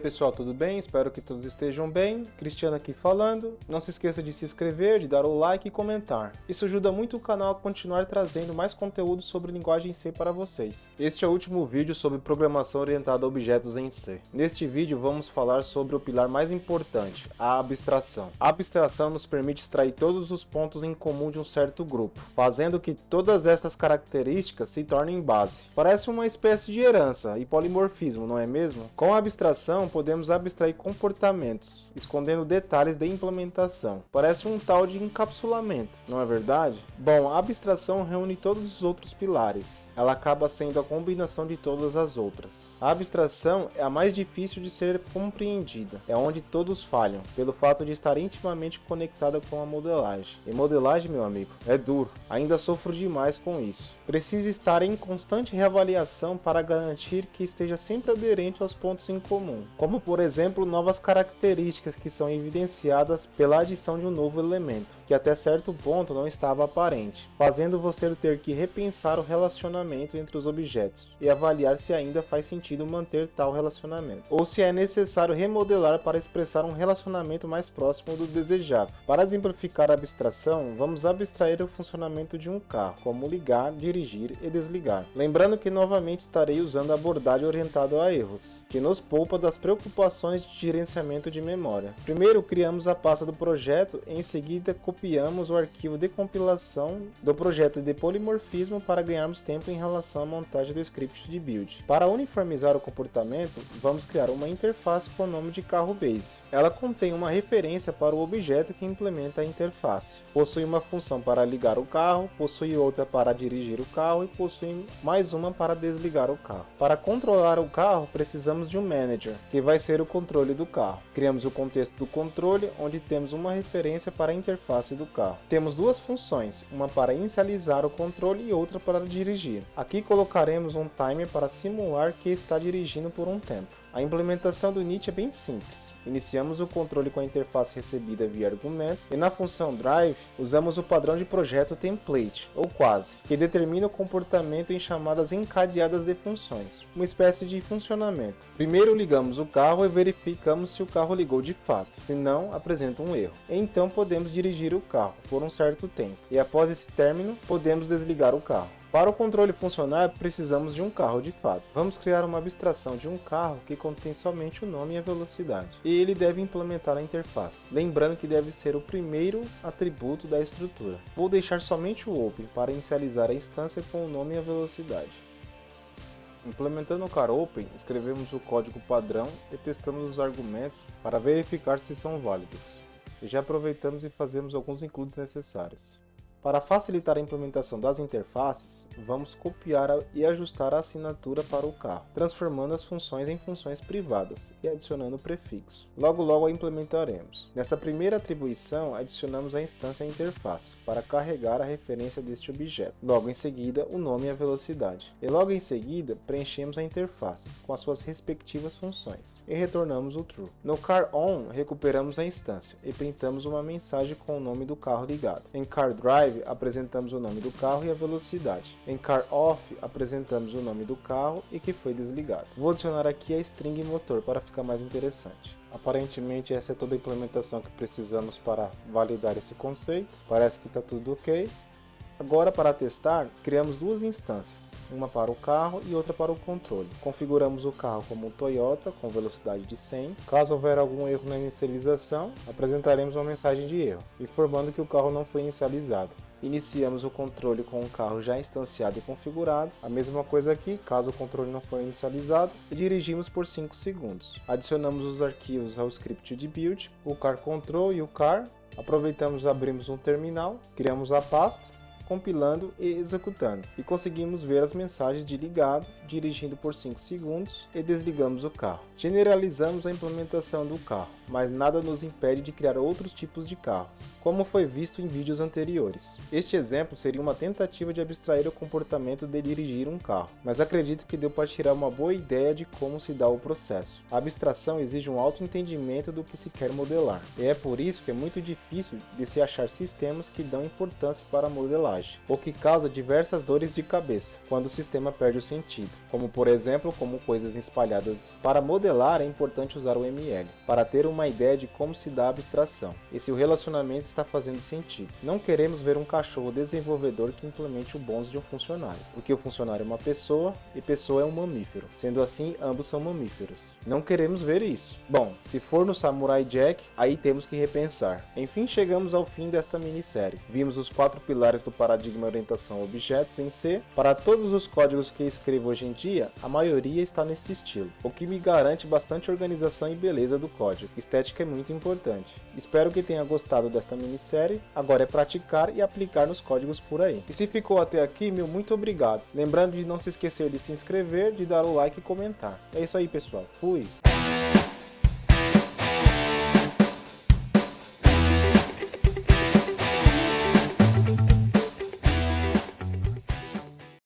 pessoal, tudo bem? Espero que todos estejam bem. Cristiano aqui falando. Não se esqueça de se inscrever, de dar o like e comentar. Isso ajuda muito o canal a continuar trazendo mais conteúdo sobre linguagem C para vocês. Este é o último vídeo sobre programação orientada a objetos em C. Neste vídeo vamos falar sobre o pilar mais importante, a abstração. A abstração nos permite extrair todos os pontos em comum de um certo grupo, fazendo que todas estas características se tornem base. Parece uma espécie de herança e polimorfismo, não é mesmo? Com a abstração podemos abstrair comportamentos, escondendo detalhes de implementação. Parece um tal de encapsulamento, não é verdade? Bom, a abstração reúne todos os outros pilares. Ela acaba sendo a combinação de todas as outras. A abstração é a mais difícil de ser compreendida. É onde todos falham, pelo fato de estar intimamente conectada com a modelagem. E modelagem, meu amigo, é duro. Ainda sofro demais com isso. Precisa estar em constante reavaliação para garantir que esteja sempre aderente aos pontos em comum, como por exemplo novas características que são evidenciadas pela adição de um novo elemento, que até certo ponto não estava aparente, fazendo você ter que repensar o relacionamento entre os objetos e avaliar se ainda faz sentido manter tal relacionamento, ou se é necessário remodelar para expressar um relacionamento mais próximo do desejável. Para exemplificar a abstração, vamos abstrair o funcionamento de um carro, como ligar, dirigir e desligar. Lembrando que novamente estarei usando a abordagem orientada a erros, que nos poupa das preocupações de gerenciamento de memória. Primeiro criamos a pasta do projeto e em seguida copiamos o arquivo de compilação do projeto de polimorfismo para ganharmos tempo em relação à montagem do script de build. Para uniformizar o comportamento, vamos criar uma interface com o nome de carro base. Ela contém uma referência para o objeto que implementa a interface. Possui uma função para ligar o carro, possui outra para dirigir o carro e possui mais uma para desligar o carro. Para controlar o carro, precisamos de um manager, que vai ser o controle do carro. Criamos o contexto do controle, onde temos uma referência para a interface do carro. Temos duas funções, uma para inicializar o controle e outra para dirigir. Aqui colocaremos um timer para simular que está dirigindo por um tempo. A implementação do init é bem simples. Iniciamos o controle com a interface recebida via argumento e na função drive usamos o padrão de projeto template, ou quase, que determina o comportamento em chamadas encadeadas de funções, uma espécie de funcionamento. Primeiro ligamos o carro e verificamos se o carro ligou de fato, se não, apresenta um erro. Então podemos dirigir o carro por um certo tempo e após esse término podemos desligar o carro. Para o controle funcionar, precisamos de um carro de fato. Vamos criar uma abstração de um carro que contém somente o nome e a velocidade. E ele deve implementar a interface, lembrando que deve ser o primeiro atributo da estrutura. Vou deixar somente o open para inicializar a instância com o nome e a velocidade. Implementando o CarOpen, escrevemos o código padrão e testamos os argumentos para verificar se são válidos. E já aproveitamos e fazemos alguns includes necessários. Para facilitar a implementação das interfaces, vamos copiar e ajustar a assinatura para o carro, transformando as funções em funções privadas e adicionando o prefixo. Logo a implementaremos. Nesta primeira atribuição, adicionamos a instância interface para carregar a referência deste objeto. Logo em seguida, o nome e a velocidade. E logo em seguida, preenchemos a interface com as suas respectivas funções e retornamos o true. No CarOn, recuperamos a instância e printamos uma mensagem com o nome do carro ligado. Em CarDrive, apresentamos o nome do carro e a velocidade. Em CarOff, apresentamos o nome do carro e que foi desligado. Vou adicionar aqui a string motor para ficar mais interessante. Aparentemente essa é toda a implementação que precisamos para validar esse conceito. Parece que está tudo ok. Agora, para testar, criamos duas instâncias, uma para o carro e outra para o controle. Configuramos o carro como um Toyota com velocidade de 100. Caso houver algum erro na inicialização, apresentaremos uma mensagem de erro, informando que o carro não foi inicializado. Iniciamos o controle com o carro já instanciado e configurado. A mesma coisa aqui, caso o controle não for inicializado, e dirigimos por 5 segundos. Adicionamos os arquivos ao script de build, o car control e o car. Aproveitamos e abrimos um terminal, criamos a pasta, compilando e executando, e conseguimos ver as mensagens de ligado, dirigindo por 5 segundos e desligamos o carro. Generalizamos a implementação do carro. mas nada nos impede de criar outros tipos de carros, como foi visto em vídeos anteriores. Este exemplo seria uma tentativa de abstrair o comportamento de dirigir um carro, mas acredito que deu para tirar uma boa ideia de como se dá o processo. A abstração exige um alto entendimento do que se quer modelar, e é por isso que é muito difícil de se achar sistemas que dão importância para a modelagem, o que causa diversas dores de cabeça quando o sistema perde o sentido, como por exemplo, como coisas espalhadas. Para modelar é importante usar o ML, para ter uma ideia de como se dá a abstração, e se o relacionamento está fazendo sentido. Não queremos ver um cachorro desenvolvedor que implemente o bônus de um funcionário, porque o funcionário é uma pessoa e pessoa é um mamífero, sendo assim ambos são mamíferos. Não queremos ver isso. Bom, se for no Samurai Jack, aí temos que repensar. Enfim, chegamos ao fim desta minissérie. Vimos os 4 pilares do paradigma orientação a objetos em C. Para todos os códigos que escrevo hoje em dia, a maioria está nesse estilo, o que me garante bastante organização e beleza do código. Estética é muito importante. Espero que tenha gostado desta minissérie. Agora é praticar e aplicar nos códigos por aí. E se ficou até aqui, meu muito obrigado. Lembrando de não se esquecer de se inscrever, de dar o like e comentar. É isso aí, pessoal. Fui!